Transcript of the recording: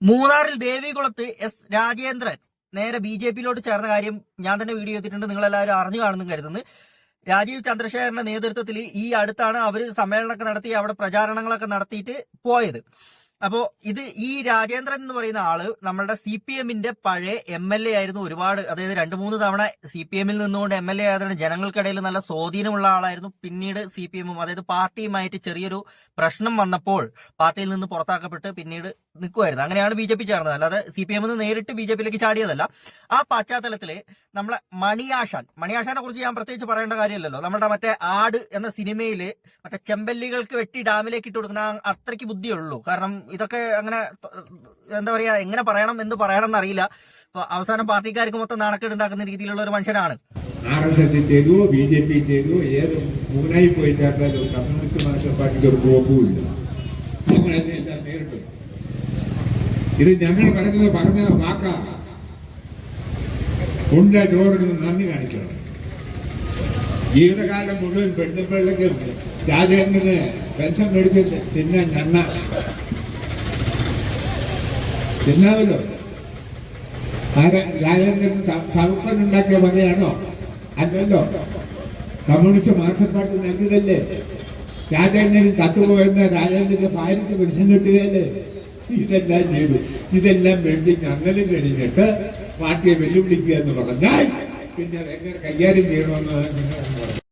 മൂന്നാറിൽ ദേവികുളത്ത് എസ് രാജേന്ദ്രൻ നേരെ BJP-യിലോട്ട് ചേർന്ന കാര്യം ഞാൻ തന്നെ വീഡിയോ ചെയ്തിട്ടുണ്ട്, നിങ്ങളെല്ലാവരും അറിഞ്ഞു കാണുന്നു കരുതുന്നു. രാജീവ് ചന്ദ്രശേഖരന്റെ നേതൃത്വത്തിൽ ഈ അടുത്താണ് അവർ സമ്മേളനമൊക്കെ നടത്തി അവിടെ പ്രചാരണങ്ങളൊക്കെ നടത്തിയിട്ട് പോയത്. അപ്പോൾ ഈ രാജേന്ദ്രൻ എന്ന് പറയുന്ന ആള് നമ്മളുടെ CPM-ന്റെ പഴയ MLA ആയിരുന്നു. ഒരുപാട്, അതായത് 2-3 തവണ CPM-ൽ നിന്നുകൊണ്ട് MLA ആയതുകൊണ്ട് ജനങ്ങൾക്കിടയിൽ നല്ല സ്വാധീനമുള്ള ആളായിരുന്നു. പിന്നീട് CPM-ഉം അതായത് പാർട്ടിയുമായിട്ട് ചെറിയൊരു പ്രശ്നം വന്നപ്പോൾ പാർട്ടിയിൽ നിന്ന് പുറത്താക്കപ്പെട്ട് പിന്നീട് നിൽക്കുമായിരുന്നു. അങ്ങനെയാണ് BJP ചേർന്നത്, അല്ലാതെ CPM-ൽ നിന്ന് നേരിട്ട് BJP-യിലേക്ക് ചാടിയതല്ല. ആ പശ്ചാത്തലത്തിൽ നമ്മളെ മണിയാശാനെ കുറിച്ച് ഞാൻ പ്രത്യേകിച്ച് പറയേണ്ട കാര്യമില്ലല്ലോ. നമ്മുടെ മറ്റേ ആട് എന്ന സിനിമയിൽ മറ്റേ ചെമ്പല്ലികൾക്ക് വെട്ടി ഡാമിലേക്ക് ഇട്ട് കൊടുക്കുന്ന അത്രയ്ക്ക് ബുദ്ധിയുള്ളൂ. കാരണം ഇതൊക്കെ അങ്ങനെ എന്താ പറയാ, എങ്ങനെ പറയണം എന്നറിയില്ല. അപ്പൊ അവസാനം പാർട്ടിക്കാർക്ക് മൊത്തം നാണക്കേടുണ്ടാക്കുന്ന രീതിയിലുള്ള ഒരു മനുഷ്യനാണ്. RSS ചെയ്തു, BJP ചെയ്തു, ഏത് മൂന്നായി പോയി ചേർത്താലും കമ്മ്യൂണിസ്റ്റ് മാർക്സിസ്റ്റ് പാർട്ടിക്ക് ഒരു കുഴപ്പമില്ല. ഞങ്ങളെല്ലാം നേരിട്ടു. ഇത് ഞങ്ങൾ പറഞ്ഞ വാക്കാ ഉണ്ട ചോറിന് നന്ദി കാണിക്കണം. ജീവിതകാലം മുഴുവൻ പെണ്ണുപിള്ളയ്ക്ക് രാജേന്ദ്രന് പെൻഷൻ മേടിച്ച് തിന്നാമല്ലോ. രാജേന്ദ്രന് തറുപ്പനുണ്ടാക്കിയ വകയാണോ? അല്ലല്ലോ, കമ്മ്യൂണിസ്റ്റ് മാർക്സിസ്റ്റ് പാർട്ടി നൽകിയതല്ലേ. രാജേന്ദ്രൻ തത്തുപോയെന്ന രാജേന്ദ്രന്റെ ഭാര്യയ്ക്ക് പെൻഷൻ കിട്ടിയതല്ലേ. ഇതെല്ലാം ചെയ്തു. ഇതെല്ലാം വേണ്ടി ഞങ്ങളും കഴിഞ്ഞിട്ട് പാർട്ടിയെ വെല്ലുവിളിക്കുക എന്ന് പറഞ്ഞാൽ പിന്നെ എങ്ങനെ കൈകാര്യം ചെയ്യണമെന്ന്